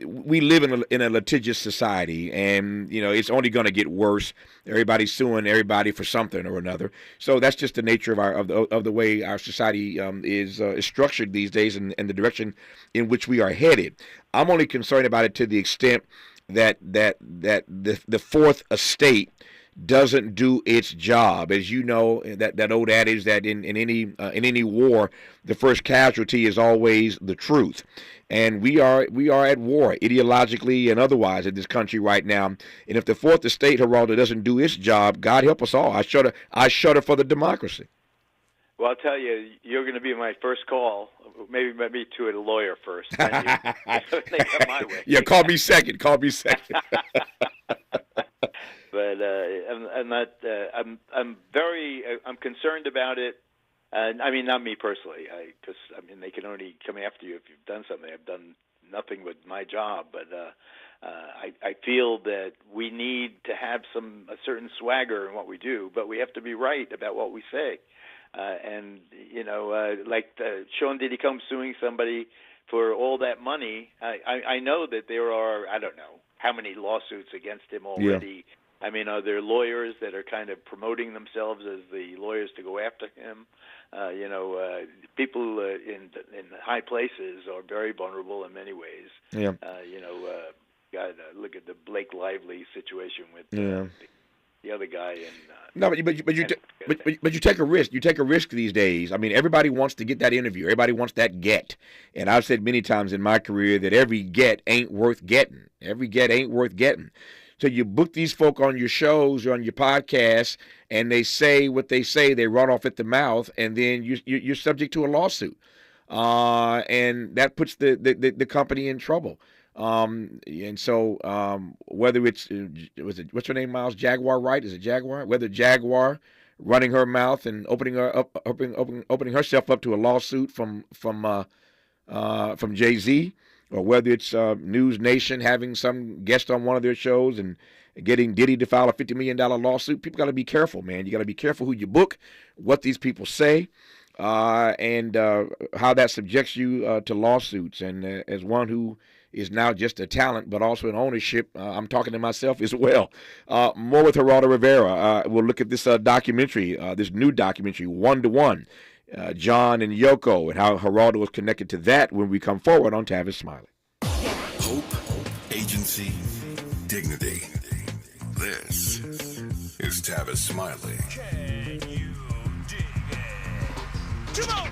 we live in a litigious society, and it's only going to get worse. Everybody's suing everybody for something or another. So that's just the nature of the way our society is structured these days, and the direction in which we are headed. I'm only concerned about it to the extent that the fourth estate doesn't do its job. As you know, that old adage that in any war, the first casualty is always the truth. And we are at war ideologically and otherwise in this country right now. And if the fourth estate, Geraldo, doesn't do its job, God help us all. I shudder for the democracy. Well, I'll tell you, you're going to be my first call. Maybe to a lawyer first. Then they come my way. Yeah, call me second. But I'm not. I'm concerned about it. I mean, not me personally, because they can only come after you if you've done something. I've done nothing with my job, but I feel that we need to have a certain swagger in what we do, but we have to be right about what we say. Like Sean Diddy Combs suing somebody for all that money. I know that there are, I don't know how many lawsuits against him already. Yeah. I mean, are there lawyers that are kind of promoting themselves as the lawyers to go after him? People in high places are very vulnerable in many ways. Yeah. God, look at the Blake Lively situation with the other guy. But you take a risk. You take a risk these days. I mean, everybody wants to get that interview. Everybody wants that get. And I've said many times in my career that every get ain't worth getting. Every get ain't worth getting. So you book these folk on your shows or on your podcasts, and they say what they say. They run off at the mouth, and then you're subject to a lawsuit, and that puts the company in trouble. And so whether it's what's her name, Miles Jaguar, right? Is it Jaguar? Whether Jaguar running her mouth and opening herself up to a lawsuit from Jay-Z, or whether it's News Nation having some guest on one of their shows and getting Diddy to file a $50 million lawsuit. People got to be careful, man. You got to be careful who you book, what these people say, and how that subjects you to lawsuits. And as one who is now just a talent, but also an ownership, I'm talking to myself as well. More with Geraldo Rivera. We'll look at this documentary, this new documentary, 1-to-1. John and Yoko, and how Geraldo was connected to that when we come forward on Tavis Smiley. Hope, agency, dignity. This is Tavis Smiley. Can you dig it? Come on!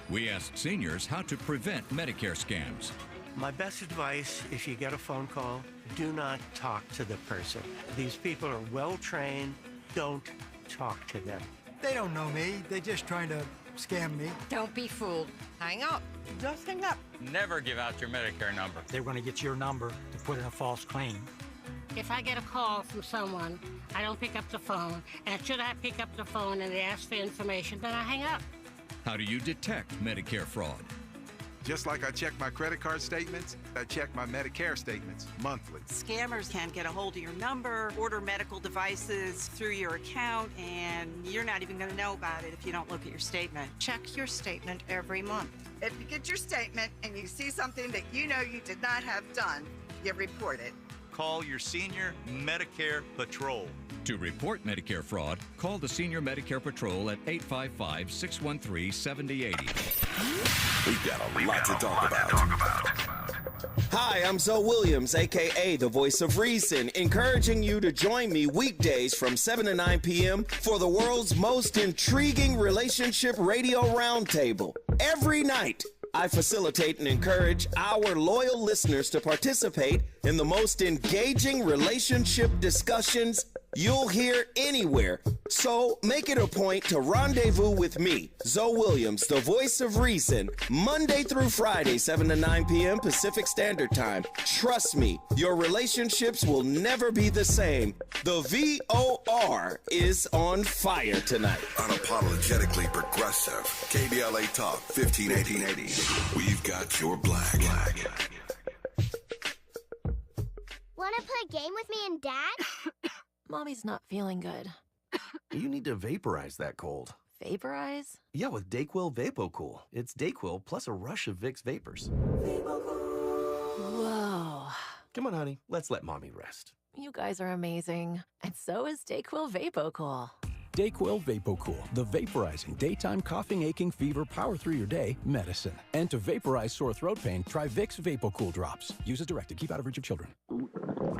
We asked seniors how to prevent Medicare scams. My best advice, if you get a phone call, do not talk to the person. These people are well trained. Don't talk to them. They don't know me. They're just trying to scam me. Don't be fooled. Hang up. Just hang up. Never give out your Medicare number. They're going to get your number to put in a false claim. If I get a call from someone, I don't pick up the phone. And should I pick up the phone and they ask for information, then I hang up. How do you detect Medicare fraud? Just like I check my credit card statements, I check my Medicare statements monthly. Scammers can get a hold of your number, order medical devices through your account, and you're not even going to know about it if you don't look at your statement. Check your statement every month. If you get your statement and you see something that you know you did not have done, you report it. Call your Senior Medicare Patrol. To report Medicare fraud, call the Senior Medicare Patrol at 855-613-7080. We've got a lot to talk about. Hi, I'm Zoe Williams, a.k.a. the voice of reason, encouraging you to join me weekdays from 7 to 9 p.m. for the world's most intriguing relationship radio roundtable. Every night, I facilitate and encourage our loyal listeners to participate in the most engaging relationship discussions you'll hear anywhere. So make it a point to rendezvous with me, Zoe Williams, the voice of reason, Monday through Friday, 7 to 9 p.m. Pacific Standard Time. Trust me, your relationships will never be the same. The VOR is on fire tonight. Unapologetically progressive. KBLA Talk 1580. We've got your black. Want to play a game with me and Dad? Mommy's not feeling good. You need to vaporize that cold. Vaporize? Yeah, with Dayquil VapoCool. It's Dayquil plus a rush of Vicks vapors. Whoa. Come on, honey. Let's let Mommy rest. You guys are amazing. And so is Dayquil VapoCool. Dayquil VapoCool, the vaporizing daytime coughing, aching, fever, power through your day medicine. And to vaporize sore throat pain, try Vicks VapoCool drops. Use as directed. Keep out of reach of children.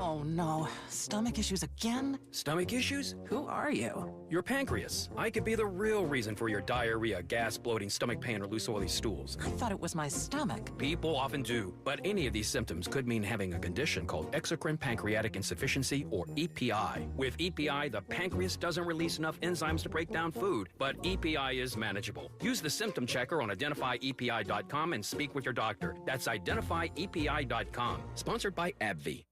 Oh no, stomach issues again? Stomach issues? Who are you? Your pancreas. I could be the real reason for your diarrhea, gas, bloating, stomach pain, or loose oily stools. I thought it was my stomach. People often do, but any of these symptoms could mean having a condition called exocrine pancreatic insufficiency, or EPI. With EPI, the pancreas doesn't release enough enzymes to break down food, but EPI is manageable. Use the symptom checker on identifyepi.com and speak with your doctor. That's identifyepi.com. Sponsored by AbbVie.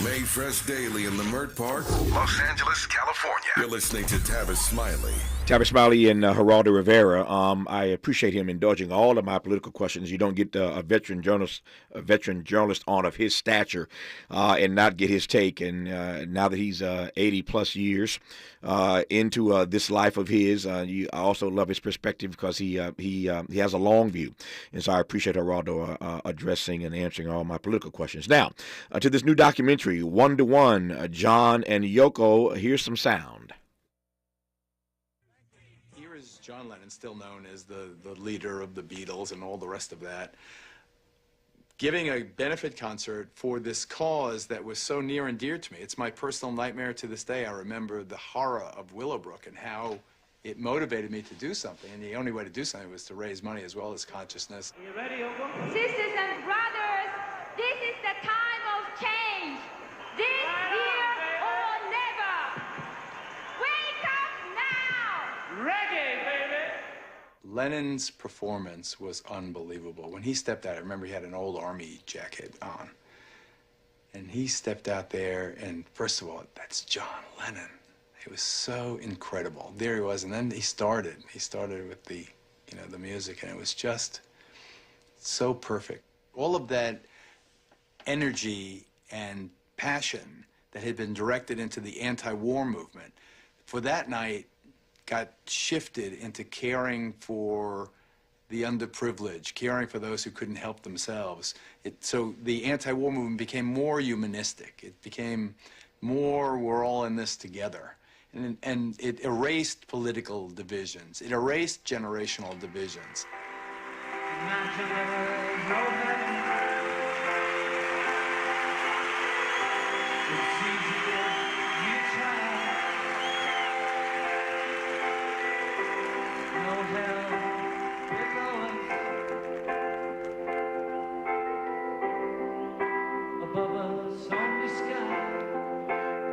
Made fresh daily in Leimert Park, Los Angeles, California. You're listening to Tavis Smiley. Tavis Smiley and Geraldo Rivera. I appreciate him indulging all of my political questions. You don't get a veteran journalist on of his stature and not get his take. And now that he's 80 plus years into this life of his, I also love his perspective because he has a long view. And so I appreciate Geraldo addressing and answering all my political questions. Now, to this new documentary, 1-to-1, John and Yoko. Here's some sound. Here is John Lennon, still known as the leader of the Beatles and all the rest of that, giving a benefit concert for this cause that was so near and dear to me. It's my personal nightmare to this day. I remember the horror of Willowbrook and how it motivated me to do something, and the only way to do something was to raise money as well as consciousness. Are you ready, Yoko? Sisters and brothers, this is the time of change. This year or never. Wake up now! Reggae, baby! Lennon's performance was unbelievable. When he stepped out, I remember he had an old army jacket on. And he stepped out there, and first of all, that's John Lennon. It was so incredible. There he was, and then he started. He started with the music, and it was just so perfect. All of that energy and passion that had been directed into the anti-war movement, for that night, got shifted into caring for the underprivileged, caring for those who couldn't help themselves. So the anti-war movement became more humanistic. It became more, we're all in this together. And it erased political divisions. It erased generational divisions.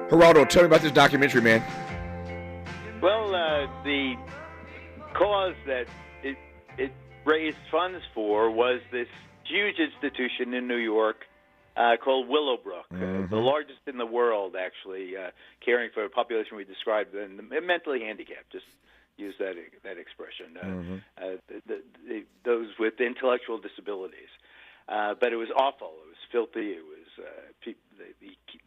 Geraldo, tell me about this documentary, man. Well, the cause that it raised funds for was this huge institution in New York called Willowbrook, the largest in the world, actually, caring for a population we described, and mentally handicapped, just use that expression. Those with intellectual disabilities. But it was awful. It was filthy. It was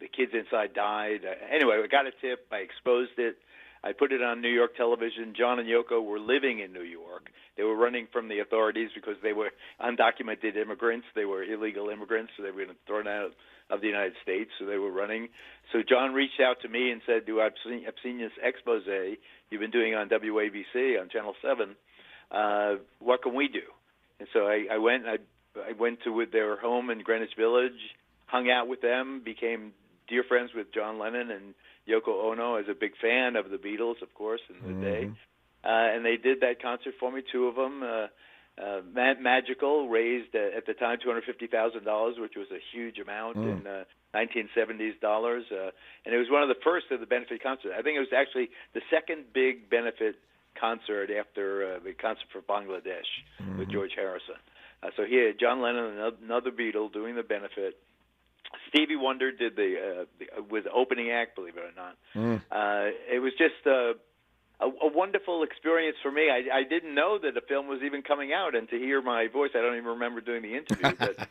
the kids inside died. Anyway, I got a tip. I exposed it. I put it on New York television. John and Yoko were living in New York. They were running from the authorities because they were undocumented immigrants. They were illegal immigrants, so they were thrown out of the United States, so they were running. So John reached out to me and said, I've seen this expose you've been doing on WABC, on Channel 7. What can we do? And so I went to their home in Greenwich Village, hung out with them, became dear friends with John Lennon and Yoko Ono, as a big fan of the Beatles, of course, in the day. And they did that concert for me, two of them. Magical, raised at the time $250,000, which was a huge amount in 1970s dollars. And it was one of the first of the benefit concerts. I think it was actually the second big benefit concert after the concert for Bangladesh with George Harrison. So he had John Lennon, another Beatle, doing the benefit. Stevie Wonder did was the opening act, believe it or not. It was just a wonderful experience for me. I didn't know that the film was even coming out, and to hear my voice, I don't even remember doing the interview. But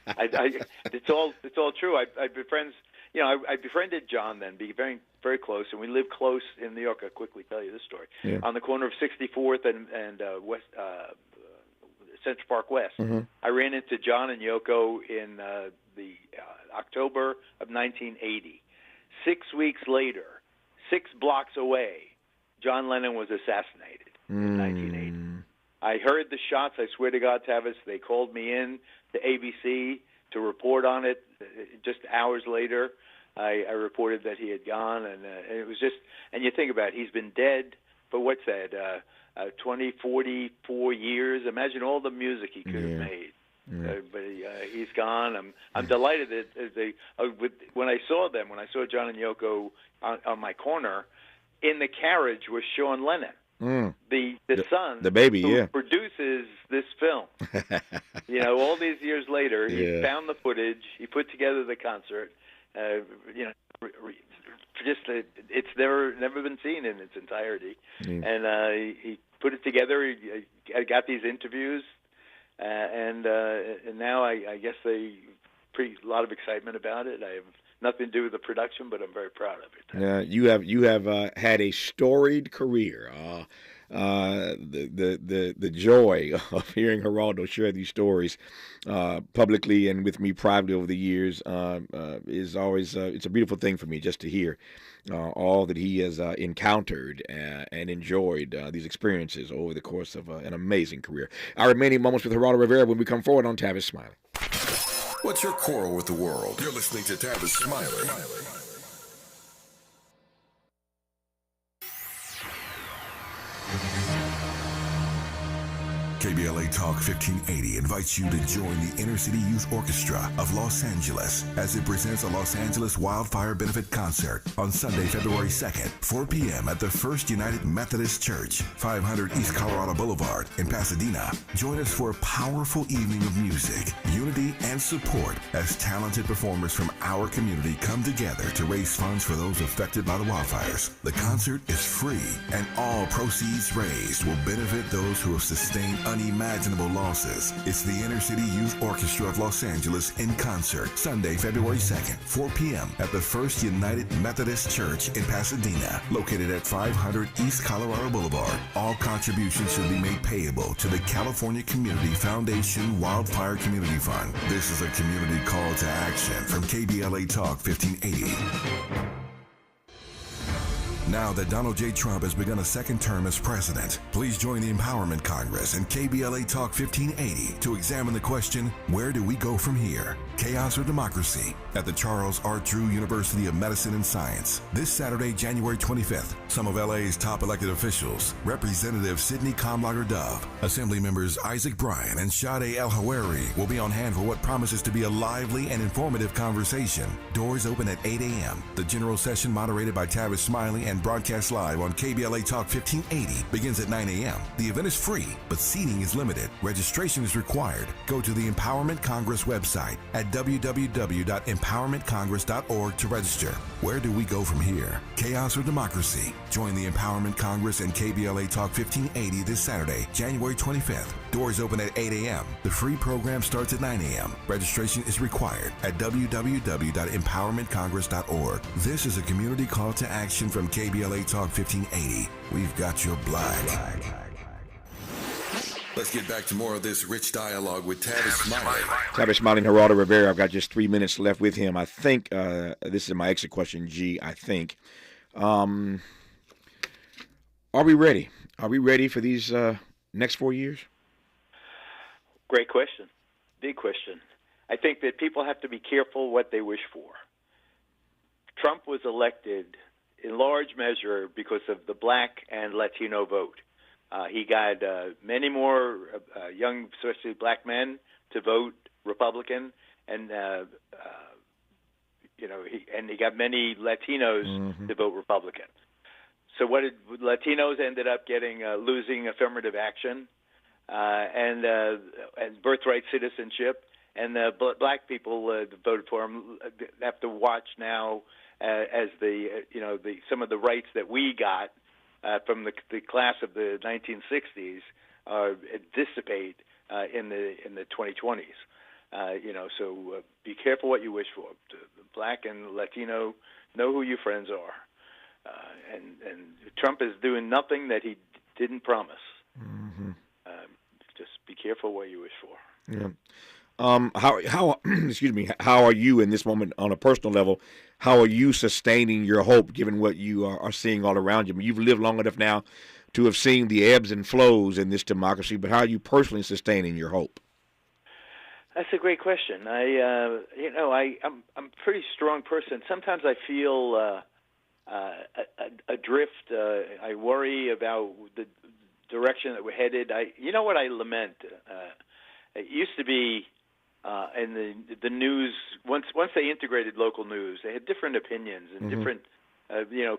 it's all true. I befriended John then, be very very close, and we lived close in New York. I'll quickly tell you this story. On the corner of 64th and West. Central Park West. I ran into John and Yoko in the October of 1980. 6 weeks later, 6 blocks away, John Lennon was assassinated in 1980. I heard the shots. I swear to God, Tavis, they called me in to ABC to report on it. Just hours later, I reported that he had gone, and it was just. And you think about it, he's been dead for what's that? 20, 44 years. Imagine all the music he could have made. But he's gone. I'm delighted that when I saw John and Yoko on my corner, in the carriage was Sean Lennon, the son, the baby, who produces this film. All these years later, he found the footage. He put together the concert. It's never been seen in its entirety, and he put it together. I got these interviews, and now I guess a lot of excitement about it. I have nothing to do with the production, but I'm very proud of it. You have had a storied career. The joy of hearing Geraldo share these stories publicly and with me privately over the years is always it's a beautiful thing for me just to hear all that he has encountered and enjoyed these experiences over the course of an amazing career. Our remaining moments with Geraldo Rivera when we come forward on Tavis Smiley. What's your quarrel with the world? You're listening to Tavis Smiley. KBLA Talk 1580 invites you to join the Inner City Youth Orchestra of Los Angeles as it presents a Los Angeles Wildfire Benefit Concert on Sunday, February 2nd, 4 p.m. at the First United Methodist Church, 500 East Colorado Boulevard in Pasadena. Join us for a powerful evening of music, unity, and support as talented performers from our community come together to raise funds for those affected by the wildfires. The concert is free, and all proceeds raised will benefit those who have sustained unimaginable losses. It's the Inner City Youth Orchestra of Los Angeles in concert, Sunday, February 2nd, 4 p.m. at the First United Methodist Church in Pasadena, located at 500 East Colorado Boulevard. All contributions should be made payable to the California Community Foundation Wildfire Community Fund. This is a community call to action from KBLA Talk 1580. Now that Donald J. Trump has begun a second term as president, please join the Empowerment Congress and KBLA Talk 1580 to examine the question, where do we go from here? Chaos or democracy? At the Charles R. Drew University of Medicine and Science. This Saturday, January 25th, some of LA's top elected officials, Representative Sidney Kamlager-Dove, Assembly members Isaac Bryan and Sade El-Hawari will be on hand for what promises to be a lively and informative conversation. Doors open at 8 a.m. The general session moderated by Tavis Smiley and and broadcast live on KBLA Talk 1580 begins at 9 a.m. The event is free, but seating is limited. Registration is required. Go to the Empowerment Congress website at www.empowermentcongress.org to register. Where do we go from here? Chaos or democracy? Join the Empowerment Congress and KBLA Talk 1580 this Saturday, January 25th. Doors open at 8 a.m. The free program starts at 9 a.m. Registration is required at www.empowermentcongress.org. This is a community call to action from KBLA Talk 1580. We've got your black. Let's get back to more of this rich dialogue with Tavis Smiley. Tavis Smiley and Geraldo Rivera. I've got just 3 minutes left with him. I think this is my exit question, G. I think. Are we ready? Are we ready for these next 4 years? Great question. Big question. I think that people have to be careful what they wish for. Trump was elected in large measure because of the black and Latino vote. He got many more young, especially black men, to vote Republican, and he got many Latinos to vote Republican. So what did Latinos ended up getting? Losing affirmative action and birthright citizenship, and black people voted for him have to watch now as some of the rights that we got from the class of the 1960s dissipate in the 2020s. So be careful what you wish for. The black and Latino, know who your friends are, and Trump is doing nothing that he didn't promise. Mm-hmm. Just be careful what you wish for. Yeah. How excuse me, how are you in this moment on a personal level? How are you sustaining your hope given what you are seeing all around you? I mean, you've lived long enough now to have seen the ebbs and flows in this democracy, but how are you personally sustaining your hope? That's a great question. I'm a pretty strong person. Sometimes I feel adrift. I worry about the direction that we're headed. What I lament? It used to be in the news. Once they integrated local news, they had different opinions and different.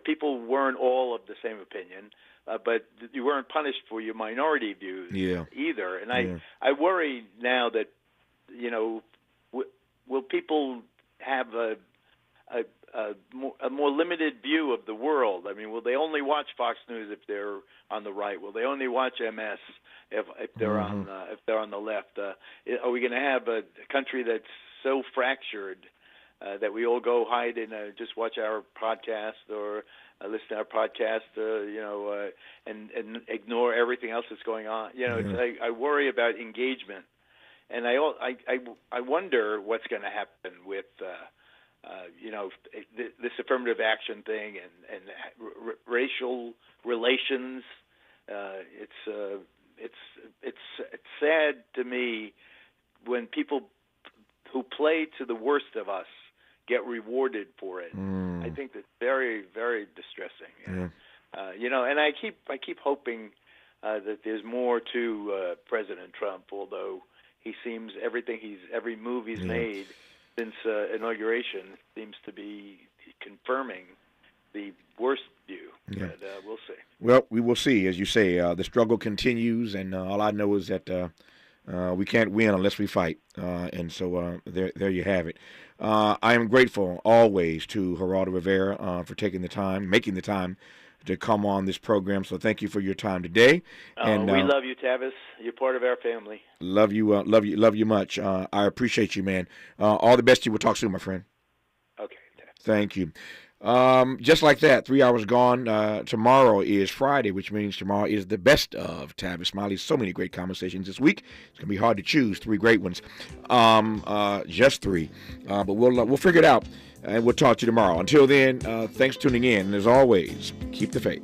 People weren't all of the same opinion, but you weren't punished for your minority views either. And I worry now that will people have a more limited view of the world? I mean, will they only watch Fox News if they're on the right? Will they only watch MS if they're on the left? Are we going to have a country that's so fractured that we all go hide and just watch our podcast or listen to our podcast, and ignore everything else that's going on? I worry about engagement, and I wonder what's going to happen with. This affirmative action thing and racial relations. It's sad to me when people who play to the worst of us get rewarded for it. I think that's very, very distressing. Yeah. And I keep hoping that there's more to President Trump, although he seems every move he's made since inauguration seems to be confirming the worst view. Yeah. But we'll see. Well, we will see. As you say, the struggle continues, and all I know is that we can't win unless we fight. And so there you have it. I am grateful always to Geraldo Rivera for making the time to come on this program. So thank you for your time today. And we love you, Tavis. You're part of our family. Love you much. I appreciate you, man. All the best to you. We'll talk soon, my friend. Okay. Thank you. Just like that, 3 hours gone. Tomorrow is Friday, which means tomorrow is the best of Tavis Smiley. So many great conversations this week. It's gonna be hard to choose 3 great ones. Just 3, but we'll figure it out, and we'll talk to you tomorrow. Until then, thanks for tuning in, and as always, keep the faith.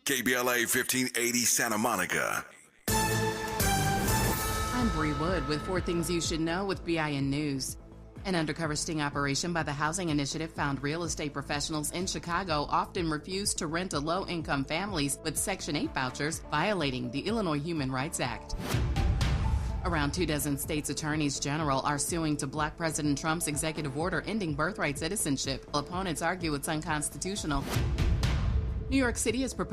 KBLA 1580 Santa Monica. I'm Bree Wood with 4 Things You Should Know with BIN News. An undercover sting operation by the Housing Initiative found real estate professionals in Chicago often refused to rent to low-income families with Section 8 vouchers, violating the Illinois Human Rights Act. Around 24 states' attorneys general are suing to block President Trump's executive order ending birthright citizenship. Opponents argue it's unconstitutional. New York City is prepared